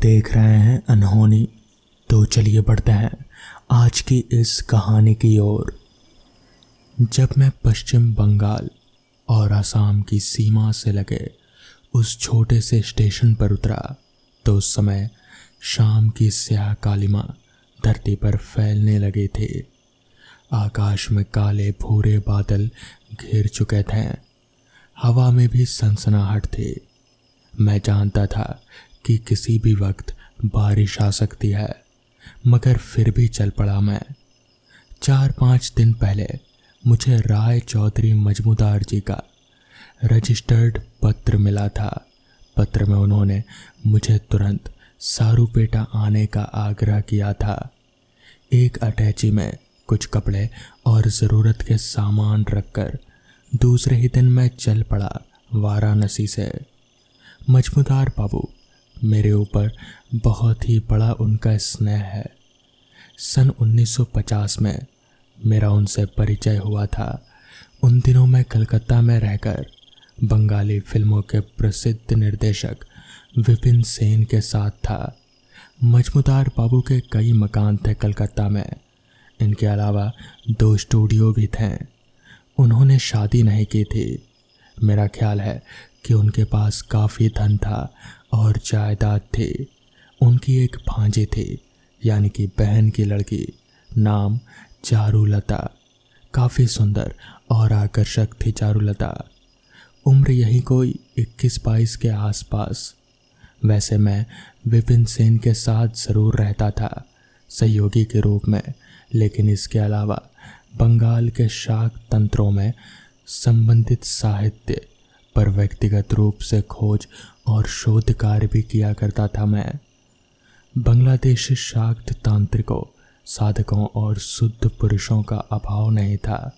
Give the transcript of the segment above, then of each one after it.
देख रहे हैं अनहोनी। तो चलिए बढ़ते हैं आज की इस कहानी की ओर। जब मैं पश्चिम बंगाल और असम की सीमा से लगे उस छोटे से स्टेशन पर उतरा तो उस समय शाम की स्याह कालिमा धरती पर फैलने लगे थे। आकाश में काले भूरे बादल घिर चुके थे। हवा में भी सनसनाहट थी। मैं जानता था कि किसी भी वक्त बारिश आ सकती है, मगर फिर भी चल पड़ा मैं। 4-5 दिन पहले मुझे राय चौधरी मजमूदार जी का रजिस्टर्ड पत्र मिला था। पत्र में उन्होंने मुझे तुरंत सारूपेटा आने का आग्रह किया था। एक अटैची में कुछ कपड़े और ज़रूरत के सामान रखकर दूसरे ही दिन मैं चल पड़ा वाराणसी से। मजमूदार बाबू मेरे ऊपर बहुत ही बड़ा उनका स्नेह है। सन 1950 में मेरा उनसे परिचय हुआ था। उन दिनों मैं कलकत्ता में रहकर बंगाली फिल्मों के प्रसिद्ध निर्देशक विपिन सेन के साथ था। मजमूदार बाबू के कई मकान थे कलकत्ता में। इनके अलावा 2 स्टूडियो भी थे। उन्होंने शादी नहीं की थी। मेरा ख्याल है कि उनके पास काफ़ी धन था और जायदाद थी। उनकी एक भांजी थी, यानी कि बहन की लड़की, नाम चारुलता। काफ़ी सुंदर और आकर्षक थी चारुलता। उम्र यही कोई 21-22 के आसपास। वैसे मैं विपिन सेन के साथ ज़रूर रहता था सहयोगी के रूप में, लेकिन इसके अलावा बंगाल के शाक तंत्रों में संबंधित साहित्य पर व्यक्तिगत रूप से खोज और शोध कार्य भी किया करता था मैं। बांग्लादेशी शाक्त तांत्रिकों, साधकों और शुद्ध पुरुषों का अभाव नहीं था।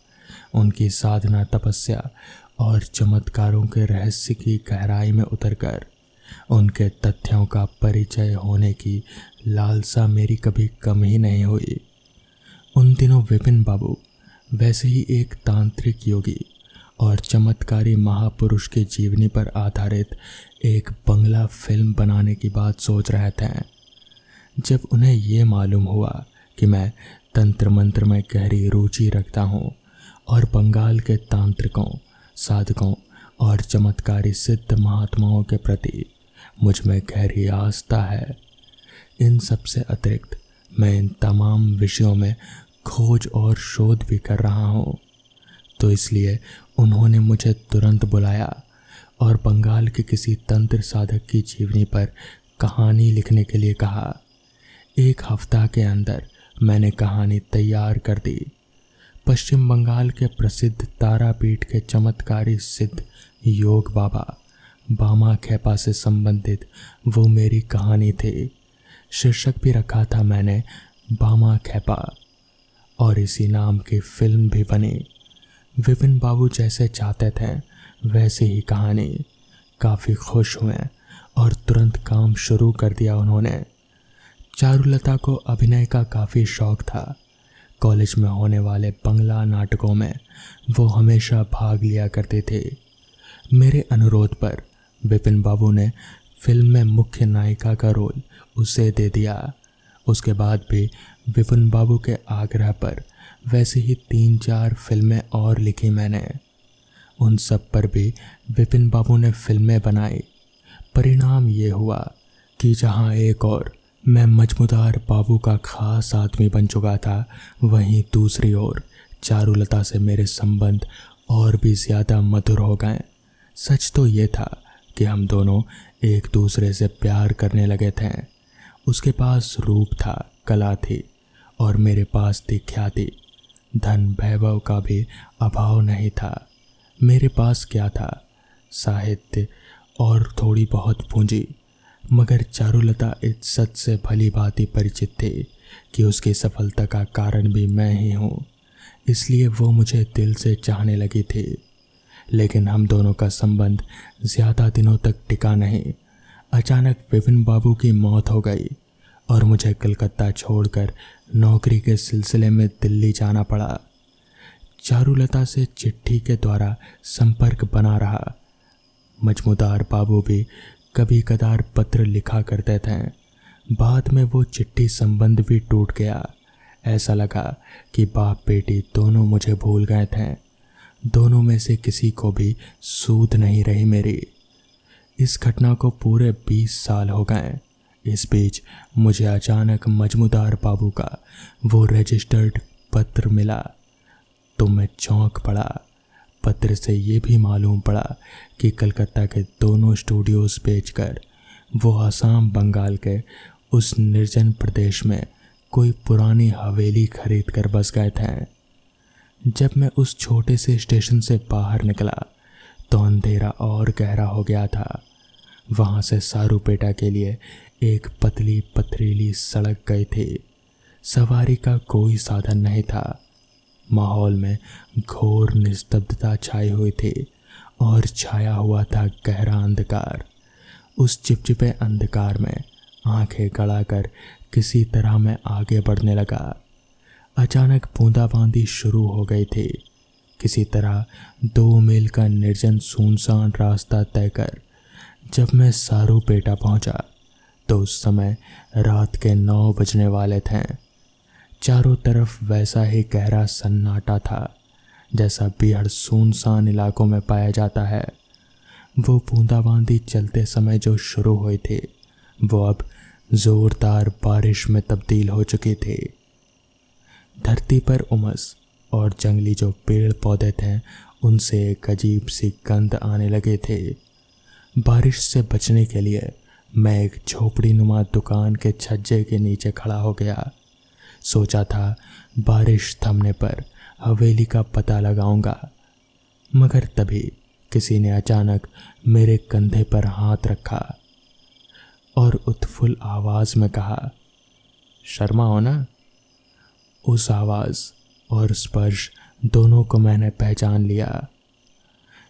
उनकी साधना, तपस्या और चमत्कारों के रहस्य की गहराई में उतरकर उनके तथ्यों का परिचय होने की लालसा मेरी कभी कम ही नहीं हुई। उन दिनों विपिन बाबू वैसे ही एक तांत्रिक योगी और चमत्कारी महापुरुष की जीवनी पर आधारित एक बंगला फिल्म बनाने की बात सोच रहे थे। जब उन्हें ये मालूम हुआ कि मैं तंत्र मंत्र में गहरी रुचि रखता हूँ और बंगाल के तांत्रिकों, साधकों और चमत्कारी सिद्ध महात्माओं के प्रति मुझ में गहरी आस्था है, इन सब से अतिरिक्त मैं इन तमाम विषयों में खोज और शोध भी कर रहा हूँ, तो इसलिए उन्होंने मुझे तुरंत बुलाया और बंगाल के किसी तंत्र साधक की जीवनी पर कहानी लिखने के लिए कहा। 1 हफ्ता के अंदर मैंने कहानी तैयार कर दी। पश्चिम बंगाल के प्रसिद्ध तारापीठ के चमत्कारी सिद्ध योग बाबा बामा खेपा से संबंधित वो मेरी कहानी थी। शीर्षक भी रखा था मैंने बामा खेपा, और इसी नाम की फिल्म भी बनी। विपिन बाबू जैसे चाहते थे वैसे ही कहानी। काफ़ी खुश हुए और तुरंत काम शुरू कर दिया उन्होंने। चारुलता को अभिनय का काफ़ी शौक़ था। कॉलेज में होने वाले बंगला नाटकों में वो हमेशा भाग लिया करते थे। मेरे अनुरोध पर विपिन बाबू ने फिल्म में मुख्य नायिका का रोल उसे दे दिया। उसके बाद भी विपिन बाबू के आग्रह पर वैसे ही 3-4 फिल्में और लिखी मैंने। उन सब पर भी विपिन बाबू ने फिल्में बनाई। परिणाम ये हुआ कि जहाँ एक और मैं मजमूदार बाबू का खास आदमी बन चुका था, वहीं दूसरी ओर चारुलता से मेरे संबंध और भी ज़्यादा मधुर हो गए। सच तो ये था कि हम दोनों एक दूसरे से प्यार करने लगे थे। उसके पास रूप था, कला थी, और मेरे पास थी ख्याति। धन वैभव का भी अभाव नहीं था। मेरे पास क्या था? साहित्य और थोड़ी बहुत पूंजी। मगर चारुलता इज्जत से भली भांति परिचित थी कि उसकी सफलता का कारण भी मैं ही हूँ, इसलिए वो मुझे दिल से चाहने लगी थी। लेकिन हम दोनों का संबंध ज़्यादा दिनों तक टिका नहीं। अचानक विपिन बाबू की मौत हो गई और मुझे कलकत्ता छोड़कर नौकरी के सिलसिले में दिल्ली जाना पड़ा। चारुलता से चिट्ठी के द्वारा संपर्क बना रहा। मजमूदार बाबू भी कभी कदार पत्र लिखा करते थे, बाद में वो चिट्ठी संबंध भी टूट गया। ऐसा लगा कि बाप बेटी दोनों मुझे भूल गए थे। दोनों में से किसी को भी सूध नहीं रही मेरी। इस घटना को पूरे 20 साल हो गए। इस बीच मुझे अचानक मजमूदार बाबू का वो रजिस्टर्ड पत्र मिला तो मैं चौंक पड़ा। पत्र से ये भी मालूम पड़ा कि कलकत्ता के दोनों स्टूडियोज बेचकर वो आसाम बंगाल के उस निर्जन प्रदेश में कोई पुरानी हवेली खरीद कर बस गए थे। जब मैं उस छोटे से स्टेशन से बाहर निकला तो अंधेरा और गहरा हो गया था। वहाँ से सारूपेटा के लिए एक पतली पथरीली सड़क गई थी। सवारी का कोई साधन नहीं था। माहौल में घोर निस्तब्धता छाई हुई थी और छाया हुआ था गहरा अंधकार। उस चिपचिपे अंधकार में आंखें गड़ाकर किसी तरह मैं आगे बढ़ने लगा। अचानक बूंदाबांदी शुरू हो गई थी। किसी तरह 2 मील का निर्जन सुनसान रास्ता तय कर जब मैं सारूपेटा पहुंचा तो उस समय रात के 9 बजने वाले थे। चारों तरफ वैसा ही गहरा सन्नाटा था जैसा बेहद सुनसान इलाकों में पाया जाता है। वो बूंदाबांदी चलते समय जो शुरू हुई थी वो अब जोरदार बारिश में तब्दील हो चुकी थी। धरती पर उमस और जंगली जो पेड़ पौधे थे उनसे एक अजीब सी गंध आने लगे थे। बारिश से बचने के लिए मैं एक झोपड़ी नुमा दुकान के छज्जे के नीचे खड़ा हो गया। सोचा था बारिश थमने पर हवेली का पता लगाऊंगा, मगर तभी किसी ने अचानक मेरे कंधे पर हाथ रखा और उत्फुल्ल आवाज़ में कहा, शर्मा हो ना। उस आवाज़ और स्पर्श दोनों को मैंने पहचान लिया।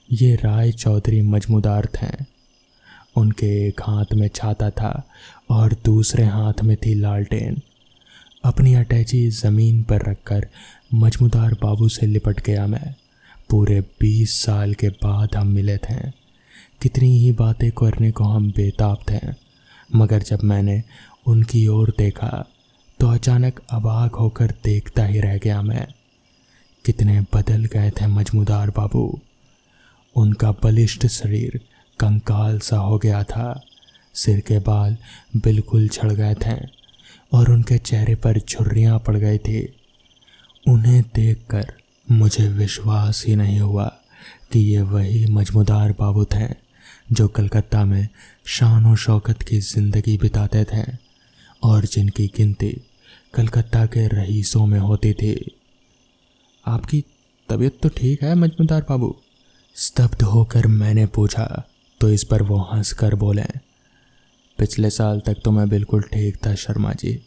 ये राय चौधरी मजमूदार थे। उनके एक हाथ में छाता था और दूसरे हाथ में थी लालटेन। अपनी अटैची ज़मीन पर रखकर मजमूदार बाबू से लिपट गया मैं। पूरे 20 साल के बाद हम मिले थे। कितनी ही बातें करने को हम बेताब थे, मगर जब मैंने उनकी ओर देखा तो अचानक अबाक होकर देखता ही रह गया मैं। कितने बदल गए थे मजमूदार बाबू। उनका बलिष्ठ शरीर कंकाल सा हो गया था। सिर के बाल बिल्कुल झड़ गए थे और उनके चेहरे पर झुर्रियाँ पड़ गई थी। उन्हें देखकर मुझे विश्वास ही नहीं हुआ कि ये वही मजमूदार बाबू थे जो कलकत्ता में शान और शौकत की ज़िंदगी बिताते थे और जिनकी गिनती कलकत्ता के रईसों में होती थी। आपकी तबीयत तो ठीक है मजमूदार बाबू? स्तब्ध होकर मैंने पूछा तो इस पर वो हंसकर बोले, पिछले साल तक तो मैं बिल्कुल ठीक था शर्मा जी,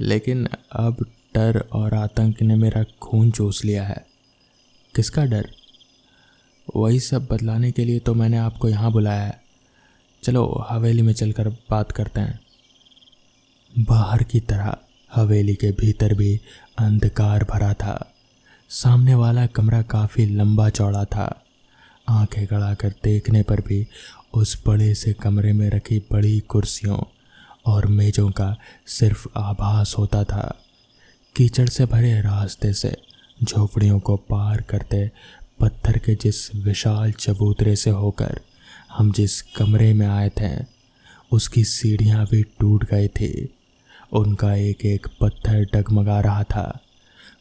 लेकिन अब डर और आतंक ने मेरा खून चूस लिया है। किसका डर? वही सब बतलाने के लिए तो मैंने आपको यहाँ बुलाया है। चलो हवेली में चलकर बात करते हैं। बाहर की तरह हवेली के भीतर भी अंधकार भरा था। सामने वाला कमरा काफ़ी लंबा चौड़ा था। आंखें गड़ाकर देखने पर भी उस बड़े से कमरे में रखी बड़ी कुर्सियों और मेज़ों का सिर्फ आभास होता था। कीचड़ से भरे रास्ते से झोपड़ियों को पार करते पत्थर के जिस विशाल चबूतरे से होकर हम जिस कमरे में आए थे उसकी सीढ़ियाँ भी टूट गई थी। उनका एक एक पत्थर डगमगा रहा था।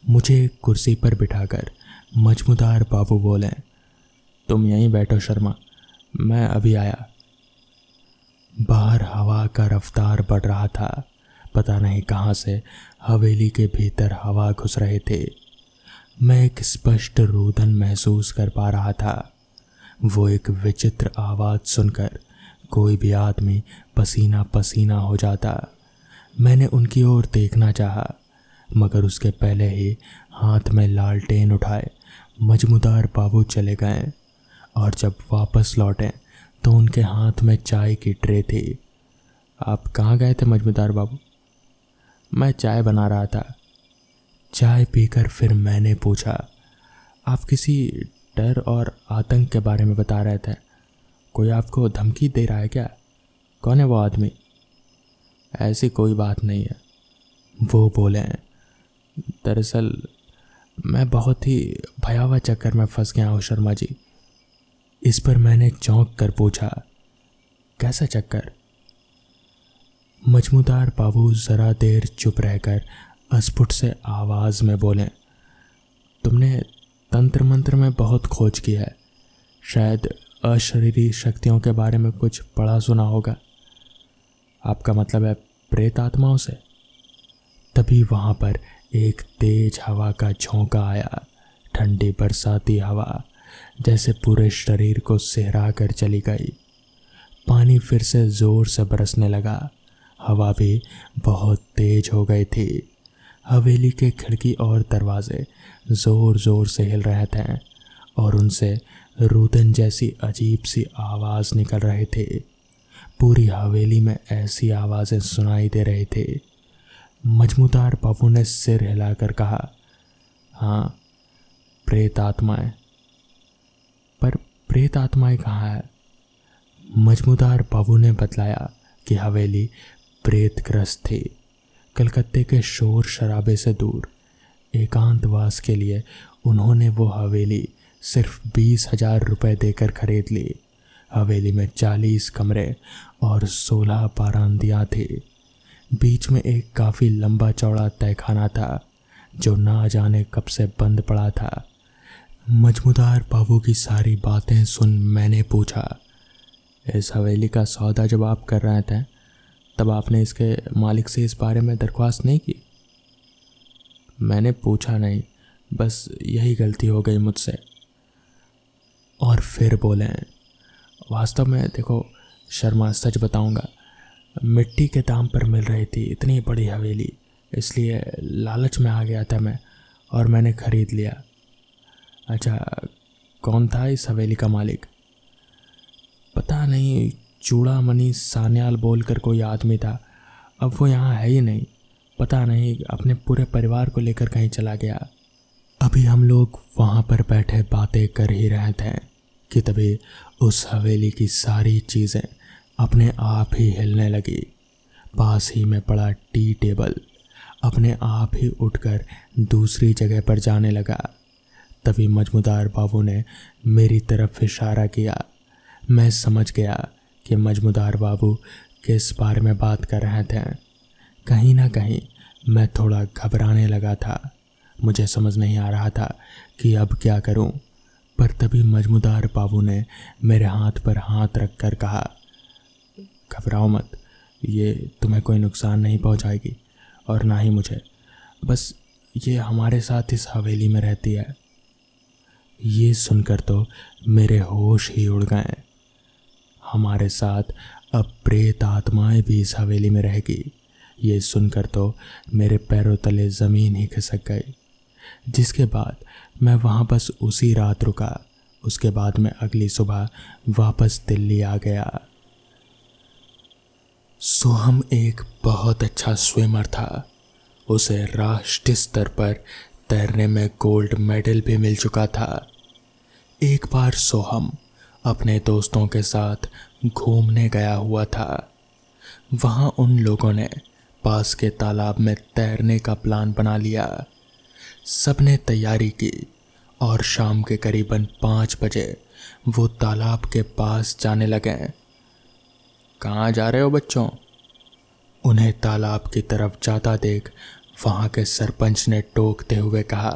मुझे एक कुर्सी पर बिठाकर मजमूदार बाबू बोले, तुम यहीं बैठो शर्मा, मैं अभी आया। बाहर हवा का रफ्तार बढ़ रहा था। पता नहीं कहाँ से हवेली के भीतर हवा घुस रहे थे। मैं एक स्पष्ट रुदन महसूस कर पा रहा था। वो एक विचित्र आवाज़ सुनकर कोई भी आदमी पसीना पसीना हो जाता। मैंने उनकी ओर देखना चाहा, मगर उसके पहले ही हाथ में लालटेन उठाए मजमूदार बाबू चले गए और जब वापस लौटे तो उनके हाथ में चाय की ट्रे थी। आप कहाँ गए थे मजमूदार बाबू? मैं चाय बना रहा था। चाय पीकर फिर मैंने पूछा, आप किसी डर और आतंक के बारे में बता रहे थे। कोई आपको धमकी दे रहा है क्या? कौन है वो आदमी? ऐसी कोई बात नहीं है। वो बोले, दरअसल मैं बहुत ही भयावह चक्कर में फंस गया हूँ शर्मा जी। इस पर मैंने चौंक कर पूछा, कैसा चक्कर? मजमूदार बाबू जरा देर चुप रहकर अस्फुट से आवाज में बोले, तुमने तंत्र मंत्र में बहुत खोज की है, शायद अशरीरी शक्तियों के बारे में कुछ पढ़ा सुना होगा। आपका मतलब है प्रेत आत्माओं से? तभी वहां पर एक तेज हवा का झोंका आया, ठंडी बरसाती हवा जैसे पूरे शरीर को सिहरा कर चली गई। पानी फिर से जोर से बरसने लगा, हवा भी बहुत तेज हो गई थी। हवेली के खिड़की और दरवाजे जोर जोर से हिल रहे थे और उनसे रुदन जैसी अजीब सी आवाज निकल रहे थे। पूरी हवेली में ऐसी आवाजें सुनाई दे रही थी। मजमूदार बाबू ने सिर हिलाकर कहा, हाँ, प्रेत आत्माएं। पर प्रेत आत्माएं कहाँ है? मजमूदार बाबू ने बतलाया कि हवेली प्रेतग्रस्त थी। कलकत्ते के शोर शराबे से दूर एकांतवास के लिए उन्होंने वो हवेली सिर्फ 20,000 रुपये देकर खरीद ली। हवेली में 40 कमरे और 16 बारांदियाँ थी। बीच में एक काफ़ी लंबा चौड़ा तहखाना था जो ना जाने कब से बंद पड़ा था। मजमूदार बाबू की सारी बातें सुन मैंने पूछा, इस हवेली का सौदा जब आप कर रहे थे तब आपने इसके मालिक से इस बारे में दरख्वास्त नहीं की? मैंने पूछा नहीं, बस यही गलती हो गई मुझसे। और फिर बोले, वास्तव में देखो शर्मा, सच बताऊंगा, मिट्टी के दाम पर मिल रही थी इतनी बड़ी हवेली, इसलिए लालच में आ गया था मैं और मैंने खरीद लिया। अच्छा, कौन था इस हवेली का मालिक? पता नहीं, चूड़ामणि सान्याल बोलकर कोई आदमी था। अब वो यहाँ है ही नहीं, पता नहीं अपने पूरे परिवार को लेकर कहीं चला गया। अभी हम लोग वहाँ पर बैठे बातें कर ही रहे थे कि तभी उस हवेली की सारी चीज़ें अपने आप ही हिलने लगी। पास ही में पड़ा टी टेबल अपने आप ही उठकर दूसरी जगह पर जाने लगा। तभी मजमूदार बाबू ने मेरी तरफ इशारा किया। मैं समझ गया कि मजमूदार बाबू किस बारे में बात कर रहे थे। कहीं ना कहीं मैं थोड़ा घबराने लगा था। मुझे समझ नहीं आ रहा था कि अब क्या करूं। पर तभी मजमूदार बाबू ने मेरे हाथ पर हाथ रखकर कहा, घबराओ मत, ये तुम्हें कोई नुकसान नहीं पहुंचाएगी और ना ही मुझे। बस ये हमारे साथ इस हवेली में रहती है। ये सुनकर तो मेरे होश ही उड़ गए। हमारे साथ अब प्रेत आत्माएं भी इस हवेली में रहेगी, ये सुनकर तो मेरे पैरों तले ज़मीन ही खिसक गई। जिसके बाद मैं वहाँ बस उसी रात रुका। उसके बाद मैं अगली सुबह वापस दिल्ली आ गया। सोहम एक बहुत अच्छा स्विमर था। उसे राष्ट्रीय स्तर पर तैरने में गोल्ड मेडल भी मिल चुका था। एक बार सोहम अपने दोस्तों के साथ घूमने गया हुआ था। वहाँ उन लोगों ने पास के तालाब में तैरने का प्लान बना लिया। सबने तैयारी की और शाम के करीबन 5 बजे वो तालाब के पास जाने लगे। कहाँ जा रहे हो बच्चों? उन्हें तालाब की तरफ जाता देख वहाँ के सरपंच ने टोकते हुए कहा,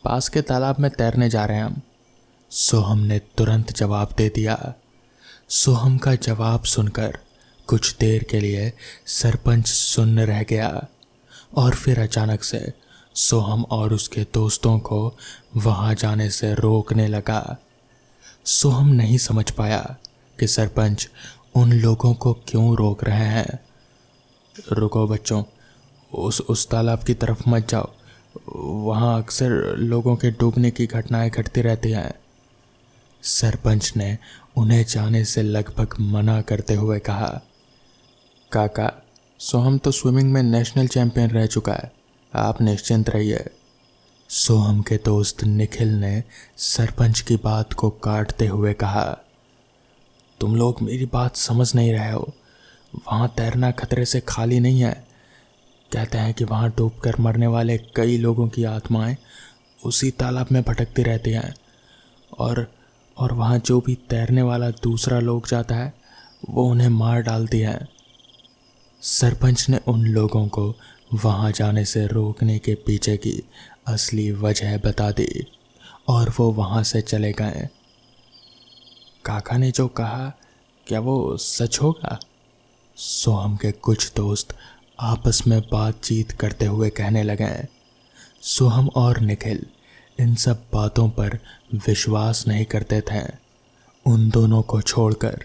पास के तालाब में तैरने जा रहे हैं हम। सोहम ने तुरंत जवाब दे दिया। सोहम का जवाब सुनकर कुछ देर के लिए सरपंच सुन्न रह गया और फिर अचानक से सोहम और उसके दोस्तों को वहाँ जाने से रोकने लगा। सोहम नहीं समझ पाया कि सरपंच उन लोगों को क्यों रोक रहे हैं। रुको बच्चों, उस तालाब की तरफ मत जाओ, वहाँ अक्सर लोगों के डूबने की घटनाएं घटती रहती हैं। सरपंच ने उन्हें जाने से लगभग मना करते हुए कहा, काका, सोहम तो स्विमिंग में नेशनल चैंपियन रह चुका है, आप निश्चिंत रहिए। सोहम के दोस्त निखिल ने सरपंच की बात को काटते हुए कहा, तुम लोग मेरी बात समझ नहीं रहे हो। वहाँ तैरना खतरे से खाली नहीं है। कहते हैं कि वहाँ डूबकर मरने वाले कई लोगों की आत्माएं उसी तालाब में भटकती रहती हैं और वहाँ जो भी तैरने वाला दूसरा लोग जाता है वो उन्हें मार डालती है। सरपंच ने उन लोगों को वहाँ जाने से रोकने के पीछे की असली वजह बता दी और वो वहाँ से चले गए। काका ने जो कहा, क्या वो सच होगा? सोहम के कुछ दोस्त आपस में बातचीत करते हुए कहने लगे। सोहम और निखिल इन सब बातों पर विश्वास नहीं करते थे। उन दोनों को छोड़कर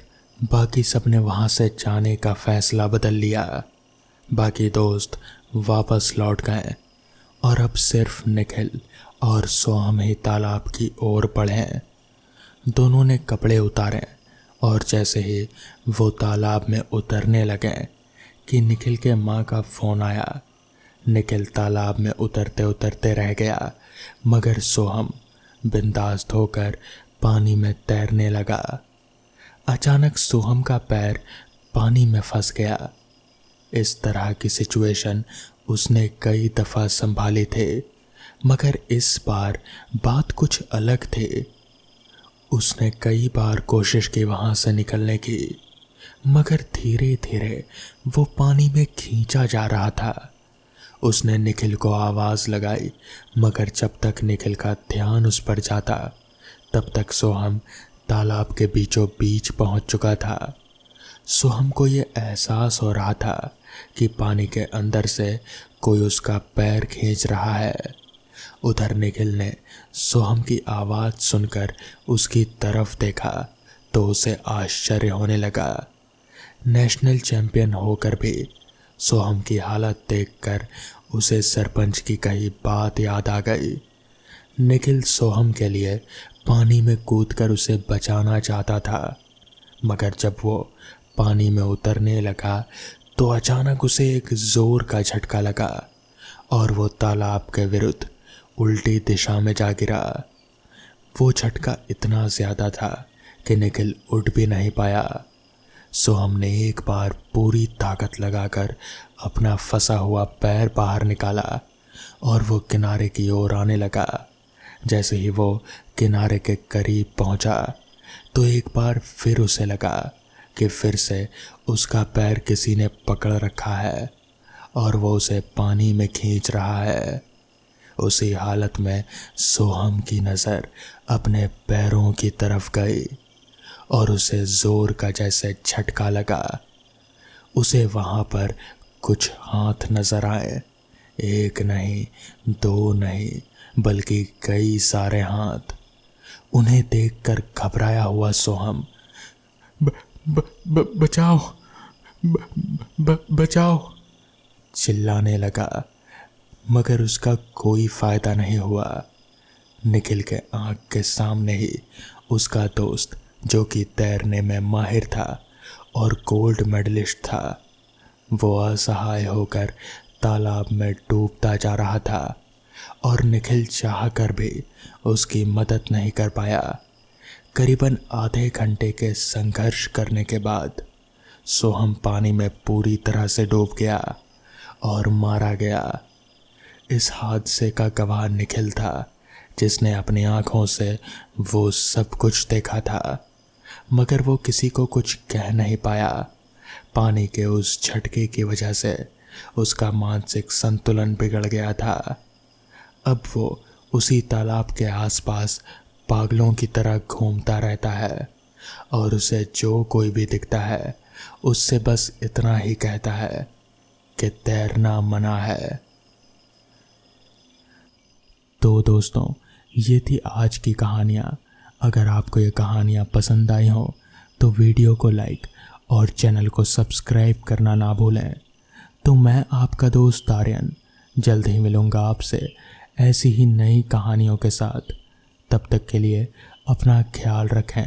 बाकी सब ने वहाँ से जाने का फैसला बदल लिया। बाकी दोस्त वापस लौट गए और अब सिर्फ निखिल और सोहम ही तालाब की ओर बढ़े। दोनों ने कपड़े उतारे और जैसे ही वो तालाब में उतरने लगे कि निखिल के माँ का फ़ोन आया। निखिल तालाब में उतरते उतरते रह गया, मगर सोहम बिंदास होकर पानी में तैरने लगा। अचानक सोहम का पैर पानी में फंस गया। इस तरह की सिचुएशन उसने कई दफ़ा संभाली थे, मगर इस बार बात कुछ अलग थी। उसने कई बार कोशिश की वहाँ से निकलने की, मगर धीरे धीरे वो पानी में खींचा जा रहा था। उसने निखिल को आवाज़ लगाई, मगर जब तक निखिल का ध्यान उस पर जाता तब तक सोहम तालाब के बीचों बीच पहुंच चुका था। सोहम को ये एहसास हो रहा था कि पानी के अंदर से कोई उसका पैर खींच रहा है। उधर निखिल ने सोहम की आवाज़ सुनकर उसकी तरफ देखा तो उसे आश्चर्य होने लगा। नेशनल चैंपियन होकर भी सोहम की हालत देखकर उसे सरपंच की कही बात याद आ गई। निखिल सोहम के लिए पानी में कूदकर उसे बचाना चाहता था, मगर जब वो पानी में उतरने लगा तो अचानक उसे एक जोर का झटका लगा और वो तालाब के विरुद्ध उल्टी दिशा में जा गिरा। वो झटका इतना ज़्यादा था कि निखिल उठ भी नहीं पाया। सोहम ने एक बार पूरी ताकत लगाकर अपना फंसा हुआ पैर बाहर निकाला और वो किनारे की ओर आने लगा। जैसे ही वो किनारे के करीब पहुंचा तो एक बार फिर उसे लगा कि फिर से उसका पैर किसी ने पकड़ रखा है और वो उसे पानी में खींच रहा है। उसी हालत में सोहम की नज़र अपने पैरों की तरफ गई और उसे जोर का जैसे झटका लगा। उसे वहाँ पर कुछ हाथ नजर आए, एक नहीं, दो नहीं, बल्कि कई सारे हाथ। उन्हें देखकर घबराया हुआ सोहम बचाओ, बचाओ चिल्लाने लगा, मगर उसका कोई फायदा नहीं हुआ। निखिल के आँख के सामने ही उसका दोस्त, जो कि तैरने में माहिर था और गोल्ड मेडलिस्ट था, वो असहाय होकर तालाब में डूबता जा रहा था और निखिल चाहकर भी उसकी मदद नहीं कर पाया। करीबन आधे घंटे के संघर्ष करने के बाद सोहम पानी में पूरी तरह से डूब गया और मारा गया। इस हादसे का गवाह निखिल था, जिसने अपनी आंखों से वो सब कुछ देखा था, मगर वो किसी को कुछ कह नहीं पाया। पानी के उस झटके की वजह से उसका मानसिक संतुलन बिगड़ गया था। अब वो उसी तालाब के आसपास पागलों की तरह घूमता रहता है और उसे जो कोई भी दिखता है उससे बस इतना ही कहता है कि तैरना मना है। तो दोस्तों, ये थी आज की कहानियाँ। अगर आपको ये कहानियाँ पसंद आई हो तो वीडियो को लाइक और चैनल को सब्सक्राइब करना ना भूलें। तो मैं आपका दोस्त आर्यन जल्द ही मिलूँगा आपसे ऐसी ही नई कहानियों के साथ। तब तक के लिए अपना ख्याल रखें।